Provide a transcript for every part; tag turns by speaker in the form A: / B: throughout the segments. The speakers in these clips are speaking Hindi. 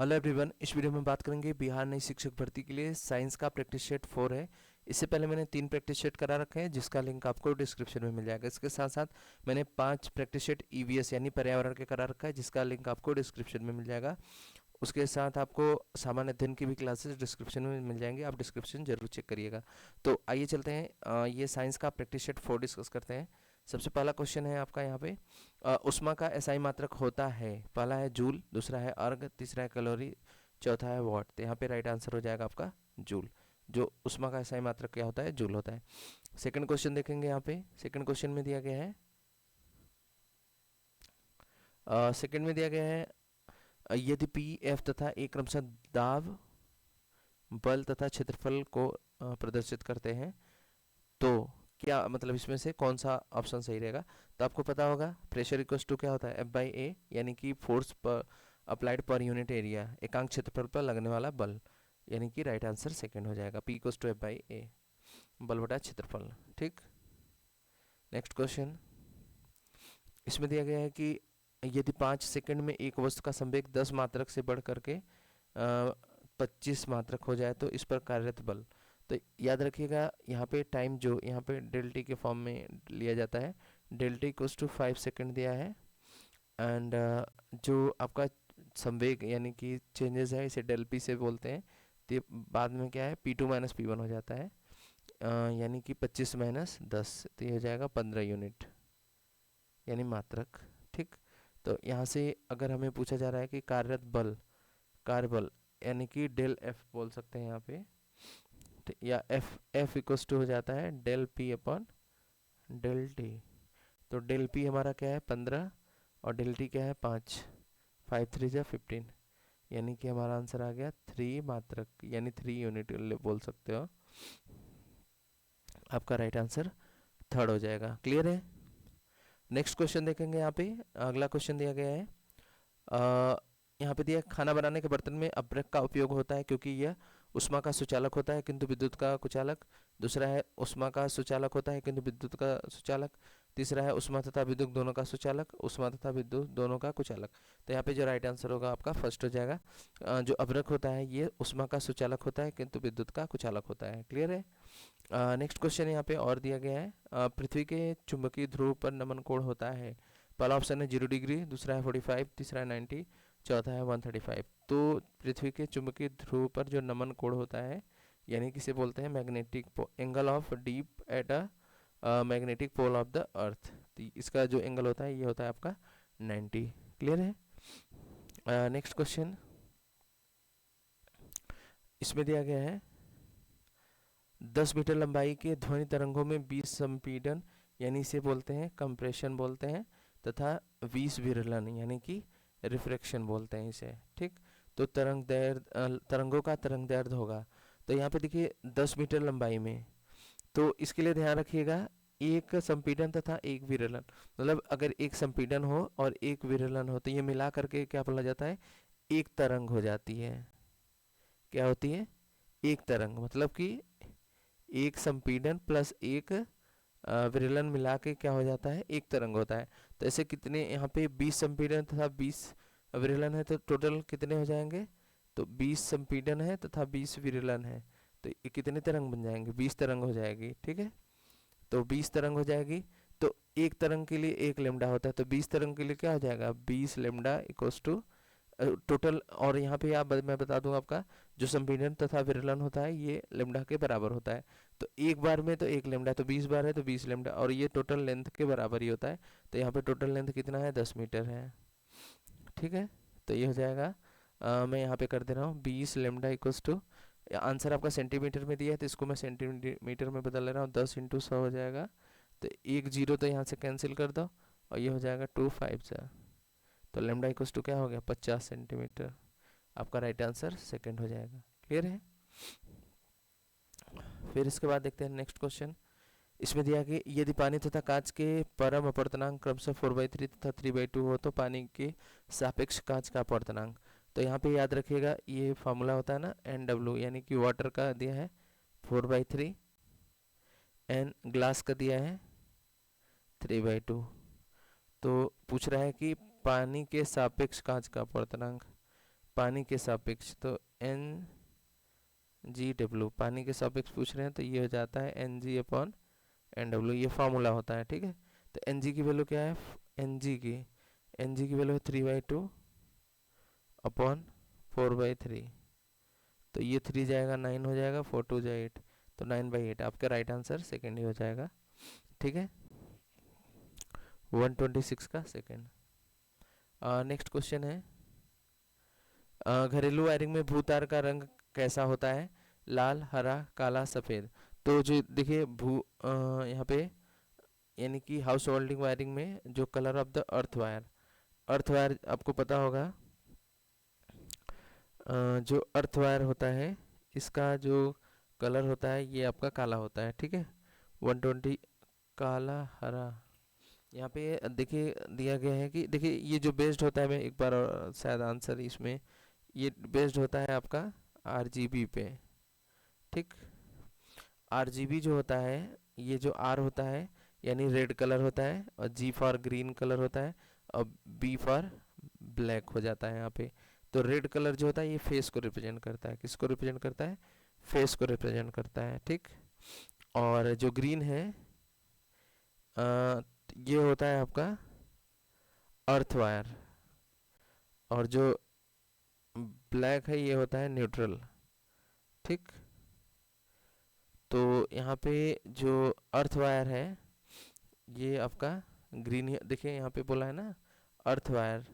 A: हेलो एवरीवन, इस वीडियो में बात करेंगे बिहार नई शिक्षक भर्ती के लिए साइंस का प्रैक्टिस सेट 4 है। इससे पहले मैंने 3 प्रैक्टिस सेट करा रखे हैं जिसका लिंक आपको डिस्क्रिप्शन में मिल जाएगा। इसके साथ साथ मैंने 5 प्रैक्टिस सेट ईवीएस यानी पर्यावरण के करा रखा है जिसका लिंक आपको डिस्क्रिप्शन में मिल जाएगा। उसके साथ आपको सामान्य अध्ययन की भी क्लासेस डिस्क्रिप्शन में मिल जाएंगी, आप डिस्क्रिप्शन जरूर चेक करिएगा। तो आइए चलते हैं, ये साइंस का प्रैक्टिस सेट 4 डिस्कस करते हैं। सबसे पहला क्वेश्चन है आपका यहाँ पे, उष्मा का एसआई मात्रक होता है। पहला है जूल, दूसरा है अर्ग, तीसरा है कैलोरी, चौथा है वॉट। तो यहाँ पे राइट आंसर हो जाएगा आपका जूल। जो उष्मा का एसआई मात्रक क्या होता है, जूल होता है। सेकंड क्वेश्चन देखेंगे यहाँ पे। सेकंड क्वेश्चन में दिया गया है, सेकंड में दिया गया है, यदि पी एफ तथा ए क्रमशः दाब, बल तथा क्षेत्रफल को प्रदर्शित करते हैं तो क्या मतलब इसमें से कौन सा ऑप्शन सही रहेगा। तो आपको पता होगा प्रेशर इक्वल्स टू क्या होता है, एफ बाई ए, यानी कि फोर्स पर अप्लाइड पर यूनिट एरिया, एकांक क्षेत्रफल पर लगने वाला बल, यानी कि राइट आंसर सेकंड हो जाएगा, P equals to F by A, बल बटा क्षेत्रफल। ठीक, नेक्स्ट क्वेश्चन। इसमें दिया गया है कि यदि 5 सेकंड में एक वस्तु का संवेग 10 मात्रक से बढ़ करके 25 मात्रक हो जाए तो इस पर कार्यरत बल। तो याद रखिएगा यहाँ पे टाइम जो यहाँ पे डेल टी के फॉर्म में लिया जाता है, del t equals to 5 second दिया है। एंड जो आपका संवेग यानी कि चेंजेस है इसे डेल पी से बोलते हैं। तो ये बाद में क्या है, P two minus P one हो जाता है, यानी कि 25 माइनस 10, तो ये हो जाएगा 15 यूनिट यानी मात्रक। ठीक, तो यहाँ से अगर हमें पूछा जा रहा है कि कार्यरत बल, कार्यबल यानी कि डेल एफ बोल सकते हैं यहाँ पे, या एफ इक्वल्स टू हो जाता है del P upon del T. तो डेल पी हमारा क्या है 15 और डेल टी क्या है 5, 5 3 जा 15, यानी कि हमारा आंसर आ गया 3 मात्रक यानी 3 यूनिट बोल सकते हो। आपका राइट आंसर थर्ड हो जाएगा। क्लियर है। नेक्स्ट क्वेश्चन देखेंगे यहाँ पे। अगला क्वेश्चन दिया गया है, यहाँ पे दिया खाना बनाने के बर्तन में अभ्रक का उपयोग होता है क्योंकि यह उष्मा का सुचालक होता है किंतु विद्युत का कुचालक। दूसरा है उष्मा का सुचालक होता है किंतु विद्युत का सुचालक। तीसरा है उष्मा तथा विद्युत दोनों का सुचालक, उष्मा तथा विद्युत दोनों का कुचालक। तो यहाँ पे जो राइट आंसर होगा आपका फर्स्ट हो जाएगा। जो अभ्रक होता है ये उष्मा का सुचालक होता है किंतु विद्युत का कुचालक होता है। क्लियर है। नेक्स्ट क्वेश्चन यहाँ पे और दिया गया है, पृथ्वी के चुंबकीय ध्रुव पर नमन कोण होता है। पहला ऑप्शन है 0 डिग्री, दूसरा है 45, तीसरा है 90, चौथा है 135। तो पृथ्वी के चुंबकीय ध्रुव पर जो नमन कोण होता है यानी कि इसे बोलते हैं magnetic angle of dip at a magnetic pole of the earth. तो इसका जो एंगल होता है ये होता है आपका 90। क्लियर है। नेक्स्ट क्वेश्चन इसमें दिया गया है, 10 मीटर लंबाई के ध्वनि तरंगों में 20 संपीड़न यानी इसे बोलते हैं कंप्रेशन बोलते हैं, तथा 20 विरलन यानी कि रिफ्रैक्शन बोलते हैं इसे। ठीक, तो तरंगों का तरंग दैर्ध्य होगा। तो यहाँ पे देखिए 10 मीटर लंबाई में, तो इसके लिए ध्यान रखिएगा एक संपीड़न तथा एक विरलन, मतलब अगर एक संपीड़न हो और एक विरलन हो तो ये मिला करके क्या बोला जाता है, एक तरंग हो जाती है। क्या होती है, एक तरंग, मतलब कि एक संपीड़न प्लस एक विरलन मिला के क्या हो जाता है, एक तरंग होता है। तो ऐसे कितने यहाँ पे 20 संपीड़न तथा 20 विरलन है तो टोटल कितने हो जाएंगे, तो 20 संपीड़न है तथा 20 विरलन है तो ये कितने तरंग बन जाएंगे, 20 तरंग हो जाएगी। ठीक है, तो 20 तरंग हो जाएगी। तो एक तरंग के लिए एक लेमडा होता है, तो 20 तरंग के लिए क्या हो जाएगा 20 लेमडा इक्वल्स टू टोटल। और यहाँ पे आप मैं बता दूं आपका जो संपीड़न तथा विरलन होता है ये लेमडा के बराबर होता है। तो एक बार में तो एक लेमडा, तो 20 बार है तो 20 लेमडा, और ये टोटल लेंथ के बराबर ही होता है। तो यहाँ पे टोटल लेंथ कितना है 10 मीटर है। ठीक है, तो ये हो जाएगा, मैं यहाँ पे कर दे रहा हूँ 20 लेमडा इक्वल्स टू, आंसर आपका सेंटीमीटर में दिया है तो इसको मैं सेंटीमीटर में बदल ले रहा हूँ, 10 इंटू 100 हो जाएगा। तो एक जीरो तो यहाँ से कैंसिल कर दो और ये हो जाएगा 2 5 से, तो लेमडा इक्वल्स टू क्या हो गया 50 सेंटीमीटर। आपका राइट आंसर सेकंड हो जाएगा। क्लियर है। फिर इसके बाद देखते हैं नेक्स्ट क्वेश्चन। इसमें दिया कि यदि पानी तथा कांच के परम अपवर्तनांक क्रमशः 4/3 तथा 3/2 हो तो पानी के सापेक्ष कांच का अपवर्तनांक। तो यहाँ पे याद रखिएगा ये फॉर्मूला होता है ना NW, यानी कि वाटर का दिया है 4/3, एन ग्लास का दिया है 3/2। तो पूछ रहा है कि पानी के सापेक्ष कांच का अपवर्तनांक। पानी के सापेक्ष, तो NGW पानी के सापेक्ष पूछ रहे हैं तो ये हो जाता है NG/NW, ये फार्मूला होता है, ठीक है। तो NG की वैल्यू क्या है, NG की वैल्यू है 3/2 अपॉन 4/3, तो ये 3 जाएगा 9 हो जाएगा, 4 2 जाए 8, तो 9/8 आपका राइट आंसर सेकेंड ही हो जाएगा, ठीक है। 126 का सेकेंड। नेक्स्ट क्वेश्चन है, घरेलू वायरिंग में भूतार का रंग कैसा होता है, लाल, हरा, काला, सफ़ेद। तो जो देखिए यहाँ पे यानी कि हाउस होल्डिंग वायरिंग में जो colour of the earth wire आपको पता होगा, जो अर्थ वायर होता है इसका जो कलर होता है ये आपका काला होता है, ठीक है। 120 काला, हरा, यहाँ पे देखिए दिया गया है कि देखिए ये जो बेस्ड होता है, मैं एक बार और शायद आंसर इसमें, ये बेस्ड होता है आपका RGB पे, ठीक। RGB जो होता है, ये जो R होता है यानी रेड कलर होता है, और G फॉर ग्रीन कलर होता है, और B फॉर ब्लैक हो जाता है यहाँ पे। तो रेड कलर जो होता है ये फेस को रिप्रेजेंट करता है, किसको रिप्रेजेंट करता है, फेस को रिप्रेजेंट करता है, ठीक। और जो ग्रीन है ये होता है आपका अर्थ वायर, और जो ब्लैक है ये होता है न्यूट्रल, ठीक। तो यहाँ पे जो अर्थ वायर है ये आपका ग्रीन, देखिए यहाँ पे बोला है ना अर्थ वायर,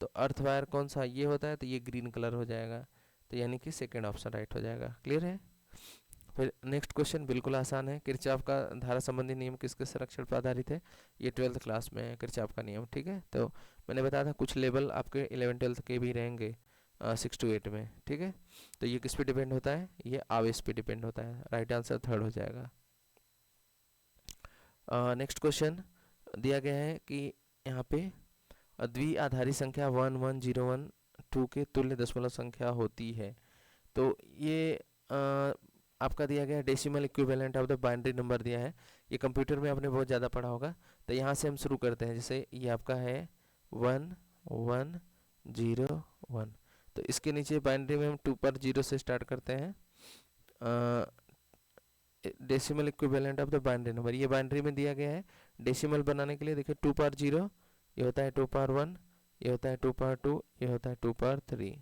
A: तो अर्थ वायर कौन सा ये होता है, तो ये ग्रीन कलर हो जाएगा, तो यानी कि सेकेंड ऑप्शन राइट हो जाएगा, क्लियर है। फिर नेक्स्ट क्वेश्चन बिल्कुल आसान है, किरचॉफ का धारा संबंधी नियम किसके संरक्षण पर आधारित है, ये 12th क्लास में है किरचॉफ का नियम, ठीक है। तो मैंने बताया था कुछ लेवल आपके 11th-12th के भी रहेंगे 6 to 8 में, ठीक है। तो ये किस पे डिपेंड होता है, ये आवेश पे डिपेंड होता है, राइट आंसर थर्ड हो जाएगा। नेक्स्ट क्वेश्चन दिया गया है कि यहाँ पे द्विआधारी संख्या 1 1 0 1 2 के तुल्य दशमलव संख्या होती है, तो ये आपका दिया गया decimal equivalent of the binary number दिया है, ये कंप्यूटर में आपने बहुत ज़्यादा पढ़ा होगा। तो यहाँ से हम शुरू करते हैं, जैसे ये आपका है 1 1 0 1, तो इसके नीचे बाइनरी में हम 2 पर 0 से स्टार्ट करते हैं। Decimal equivalent of the binary number, ये बाइनरी में दिया गया है। डेसिमल बनाने के लिए देखिए 2 पर 0 ये होता है 2 पर 1, ये होता है 2 पर 2, ये होता है 2 पर 3,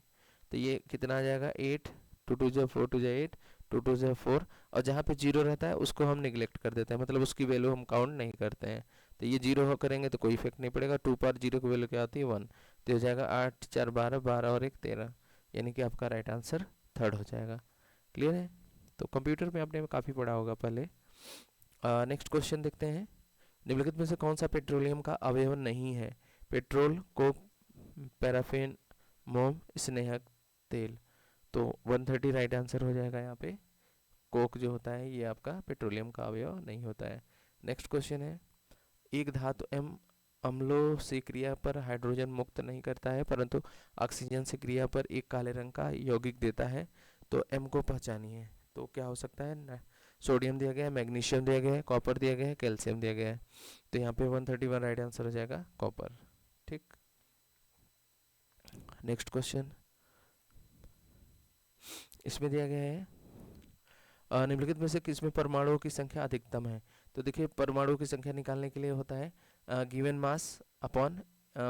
A: तो ये कितना आ जाएगा 8, 2 2 जो 4 2 जो 8, 2 2 जो 4, और जहाँ पे जीरो रहता है उसको हम निगलेक्ट कर देते हैं, मतलब उसकी वैल्यू हम काउंट नहीं करते हैं, तो ये जीरो हो करेंगे तो कोई इफेक्ट नहीं पड़ेगा। 2 पर 0 की वैल्यू क्या होती है 1, तो हो जाएगा 8 4 12 12 और 1 13, यानी कि आपका राइट आंसर थर्ड हो जाएगा, क्लियर है। तो कंप्यूटर में आपने काफ़ी पढ़ा होगा पहले। नेक्स्ट क्वेश्चन देखते हैं, निम्नलिखित में से कौन सा पेट्रोलियम का अवयव नहीं है, पेट्रोल, कोक, पैराफिन, मोम, स्नेहक तेल। तो 130 राइट आंसर हो जाएगा यहाँ पे, कोक जो होता है ये आपका पेट्रोलियम का अवयव नहीं होता है। नेक्स्ट क्वेश्चन है, एक धातु एम अम्लों से क्रिया पर हाइड्रोजन मुक्त नहीं करता है परंतु ऑक्सीजन से क्रिया पर एक काले रंग का यौगिक देता है, तो एम को पहचानिए। तो क्या हो सकता है, सोडियम दिया गया है, मैग्नीशियम दिया गया है, कॉपर दिया गया है, कैल्शियम दिया गया है, तो यहाँ पे 131 राइट आंसर हो जाएगा कॉपर, ठीक। नेक्स्ट क्वेश्चन इसमें दिया गया है, निम्नलिखित में से किसमें परमाणुओं की संख्या अधिकतम है। तो देखिए परमाणुओं की संख्या निकालने के लिए होता है given mass upon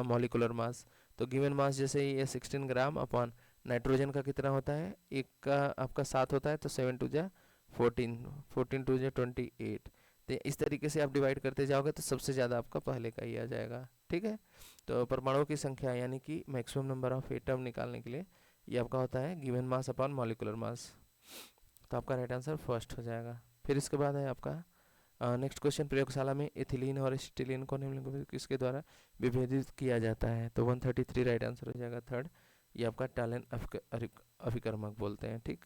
A: molecular mass, तो गिवन मास जैसे ये 16 ग्राम अपॉन नाइट्रोजन का कितना होता है, एक का आपका 7 होता है, तो 7 2 जा 14, 14 2 जा 28, तो इस तरीके से आप डिवाइड करते जाओगे तो सबसे ज़्यादा आपका पहले का ही आ जाएगा, ठीक है। तो परमाणुओं की संख्या यानी कि मैक्सिमम नंबर ऑफ एटम निकालने के लिए ये आपका होता है given mass upon molecular mass, तो आपका राइट आंसर फर्स्ट हो जाएगा। फिर इसके बाद है आपका नेक्स्ट क्वेश्चन, प्रयोगशाला में एथिलीन और एसिटिलीन को निम्नलिखित में किसके द्वारा विभेदित किया जाता है, तो 133 राइट आंसर हो जाएगा थर्ड, ये आपका टैलेंट अभिकर्मक बोलते हैं, ठीक।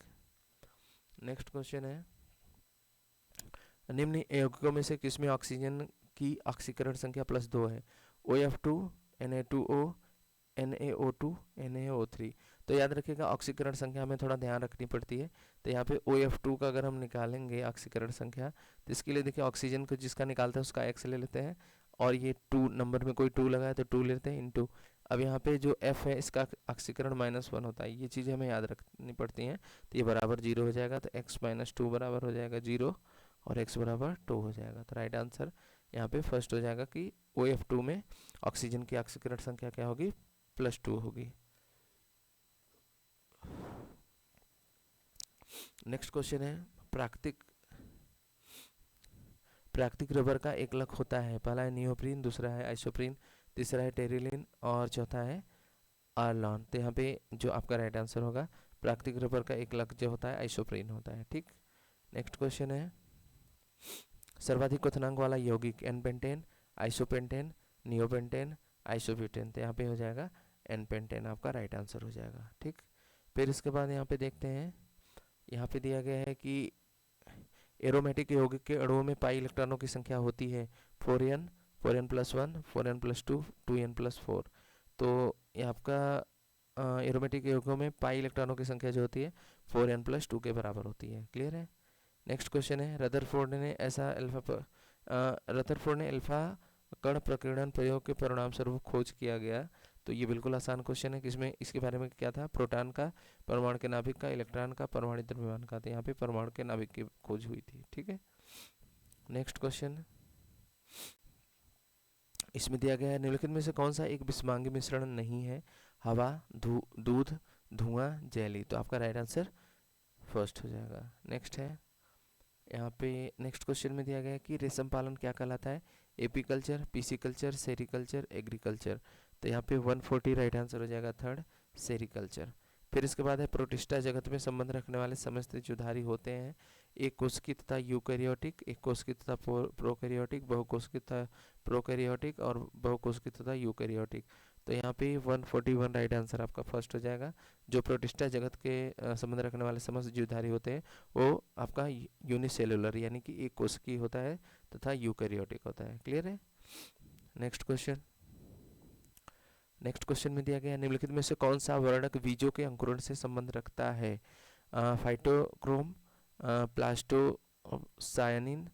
A: नेक्स्ट क्वेश्चन है, निम्न यौगिकों में से किसमें ऑक्सीजन की ऑक्सीकरण संख्या +2 है, OF2, Na2O, NaO2, NaO3। तो याद रखिएगा ऑक्सीकरण संख्या में थोड़ा ध्यान रखनी पड़ती है, तो यहाँ पे OF2 का अगर हम निकालेंगे ऑक्सीकरण संख्या, तो इसके लिए देखिए ऑक्सीजन को जिसका निकालते हैं उसका X ले लेते हैं, और ये 2 नंबर में कोई 2 लगा है तो 2 लेते हैं, इंटू अब यहाँ पे जो f है इसका ऑक्सीकरण -1 होता है, ये चीज़ें हमें याद रखनी पड़ती हैं। तो ये बराबर 0 हो जाएगा, तो x - 2 बराबर हो जाएगा 0 और x बराबर 2 हो जाएगा। तो राइट आंसर यहाँ पे फर्स्ट हो जाएगा कि OF2 में ऑक्सीजन की ऑक्सीकरण संख्या क्या होगी, +2 होगी। नेक्स्ट क्वेश्चन है, प्राकृतिक रबर का एक लक होता है। पहला है नियोप्रीन, दूसरा है आइसोप्रीन, तीसरा है टेरिलिन और चौथा है आर्लॉन। तो यहाँ पे जो आपका राइट आंसर होगा, प्राकृतिक रबर का एक लक जो होता है आइसोप्रीन होता है। ठीक, नेक्स्ट क्वेश्चन है, सर्वाधिक क्वथनांक वाला यौगिक एन-पेंटेन, आइसोपेंटेन, नियोपेंटेन, आइसोब्यूटेन। तो यहाँ पे हो जाएगा एन-पेंटेन, आपका राइट आंसर हो जाएगा। ठीक, फिर इसके बाद यहाँ पे देखते हैं, यहाँ पे दिया गया है कि एरोमेटिक यौगिक के अणुओं में पाई इलेक्ट्रॉनों की संख्या होती है 4n, 4n+1, 4n+2, 2n+4। तो ये आपका एरोमेटिक यौगिकों में पाई इलेक्ट्रॉनों की संख्या जो होती है 4n+2 के बराबर होती है। क्लियर है। नेक्स्ट क्वेश्चन है, रदरफोर्ड ने अल्फा कण प्रकीर्णन प्रयोग के परिणाम स्वरूप खोज किया गया। तो ये बिल्कुल आसान क्वेश्चन है, किसमें इसके बारे में क्या था, प्रोटॉन का, परमाणु के नाभिक का, इलेक्ट्रॉन का, परमाणु द्रव्यमान का। तो यहाँ पे परमाणु के नाभिक की खोज हुई थी। ठीक है, नेक्स्ट क्वेश्चन, इसमें दिया गया है, निम्नलिखित में से कौन सा एक विषमांगी मिश्रण नहीं है, हवा, दूध, धुआं, जेली। तो आपका राइट आंसर फर्स्ट हो जाएगा। नेक्स्ट है, यहाँ पे नेक्स्ट क्वेश्चन में दिया गया है कि रेशम पालन क्या कहलाता है, एपीकल्चर, पीसीकल्चर, सेरिकल्चर, एग्रीकल्चर। तो यहाँ पे 140 राइट आंसर हो जाएगा, थर्ड सेरिकल्चर। फिर इसके बाद है, प्रोटिस्टा जगत में संबंध रखने वाले समस्त जुधारी होते हैं, एक कोशिकी तथा यूकैरियोटिक, एक कोशिकी तथा प्रोकैरियोटिक, बहुकोशिकी तथा प्रोकैरियोटिक और बहुकोशिकी तथा यूकैरियोटिक। तो यहाँ पे 141 राइट आंसर आपका फर्स्ट हो जाएगा। जो प्रोटिस्टा जगत के संबंध रखने वाले समस्त जीवधारी होते हैं वो आपका यूनिसेलुलर यानी कि एक कोशिकीय होता है तथा यूकैरियोटिक होता है। क्लियर है। नेक्स्ट क्वेश्चन, नेक्स्ट क्वेश्चन में दिया गया, निम्नलिखित में से कौन सा वर्णक बीजों के अंकुरण से संबंध रखता है, फाइटोक्रोम, प्लास्टोसायनिन,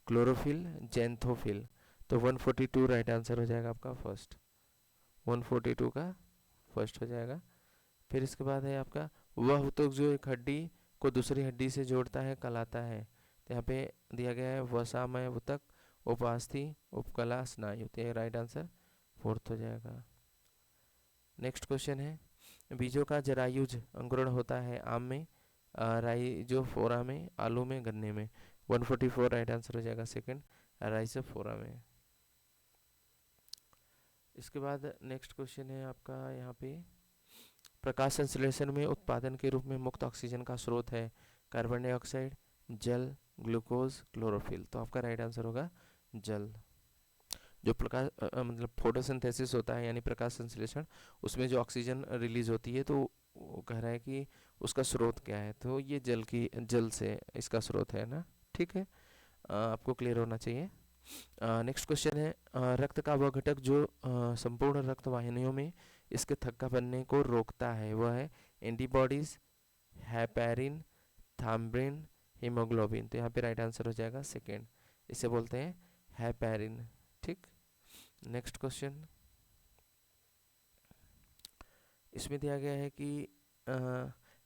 A: क्लोरोफिल, जेंथोफिल। तो 142 राइट आंसर हो जाएगा आपका फर्स्ट, 142 का फर्स्ट हो जाएगा। फिर इसके बाद है आपका, वह ऊतक जो एक हड्डी को दूसरी हड्डी से जोड़ता है कहलाता है। तो यहाँ पे दिया गया है वसामय ऊतक, उपास्थि, उपकला, स्नायु। तो राइट आंसर फोर्थ हो जाएगा। नेक्स्ट क्वेश्चन है, बीजों का जरायुज अंकुरण होता है आम में, राइजोफोरा में, आलू में, गन्ने में। 144 राइट आंसर हो जाएगा सेकंड, राइजोफोरा में। इसके बाद नेक्स्ट क्वेश्चन है आपका, यहाँ पे प्रकाश संश्लेषण में उत्पादन के रूप में मुक्त ऑक्सीजन का स्रोत है, कार्बन डाइऑक्साइड, जल, ग्लूकोज, क्लोरोफिल। तो आपका राइट आंसर होगा जल। जो प्रकाश मतलब फोटोसिंथेसिस होता है यानी प्रकाश संश्लेषण, उसमें जो ऑक्सीजन रिलीज होती है, तो वो कह रहा है कि उसका स्रोत क्या है, तो ये जल से इसका स्रोत है ना। ठीक है, आपको क्लियर होना चाहिए। नेक्स्ट क्वेश्चन है, रक्त का वह घटक जो संपूर्ण रक्त वाहिनियों में इसके थक्का बनने को रोकता है, वह है एंटीबॉडीज, हेपेरिन, थाम्ब्रिन, हीमोग्लोबिन। तो यहाँ पे राइट आंसर हो जाएगा सेकेंड, इसे बोलते हैं हेपेरिन। ठीक, नेक्स्ट क्वेश्चन, इसमें दिया गया है कि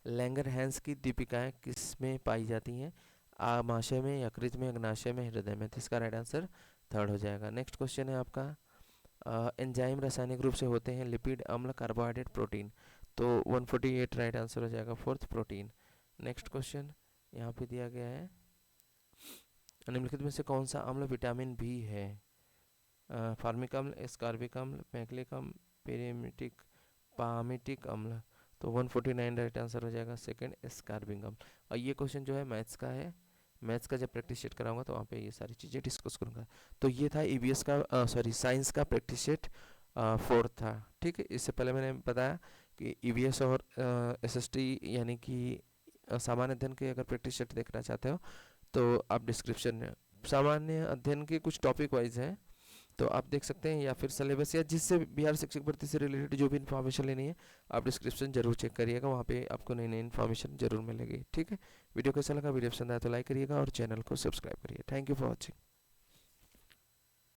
A: लैंगरहैंस की दीपिकाएं किस में पाई जाती हैं, आमाशय में, यकृत में, अग्नाशय में, हृदय में। तो इसका राइट आंसर थर्ड हो जाएगा। नेक्स्ट क्वेश्चन है आपका, एंजाइम रासायनिक रूप से होते हैं लिपिड, अम्ल, कार्बोहाइड्रेट, प्रोटीन। तो 148 राइट आंसर हो जाएगा फोर्थ, प्रोटीन। नेक्स्ट क्वेश्चन यहाँ पे दिया गया है, निम्नलिखित में से कौन सा अम्ल विटामिन बी है, फार्मिक अम्ल, एस्कॉर्बिक अम्ल, मैक्लिक अम्ल, पेरिमेटिक, पामिटिक अम्ल। तो 149 राइट आंसर हो जाएगा सेकंड, एस्कॉर्बिक अम्ल। और ये क्वेश्चन जो है मैथ्स का है, मैथ्स का जब प्रैक्टिस सेट कराऊंगा तो वहाँ पे ये सारी चीज़ें डिस्कस करूंगा। तो ये था ईवीएस का साइंस का प्रैक्टिस सेट 4 था। ठीक है, इससे पहले मैंने बताया कि ईवीएस और एसएसटी यानी कि सामान्य अध्ययन के अगर प्रैक्टिस सेट देखना चाहते हो तो आप डिस्क्रिप्शन में, सामान्य अध्ययन के कुछ टॉपिक वाइज हैं तो आप देख सकते हैं, या फिर सिलेबस या जिससे बिहार शिक्षक भर्ती से रिलेटेड जो भी इन्फॉर्मेशन लेनी है आप डिस्क्रिप्शन जरूर चेक करिएगा, वहाँ पे आपको नई नई इन्फॉर्मेशन जरूर मिलेगी। ठीक है, वीडियो कैसा लगा, वीडियो पसंद आया तो लाइक करिएगा और चैनल को सब्सक्राइब करिए। Thank you for watching.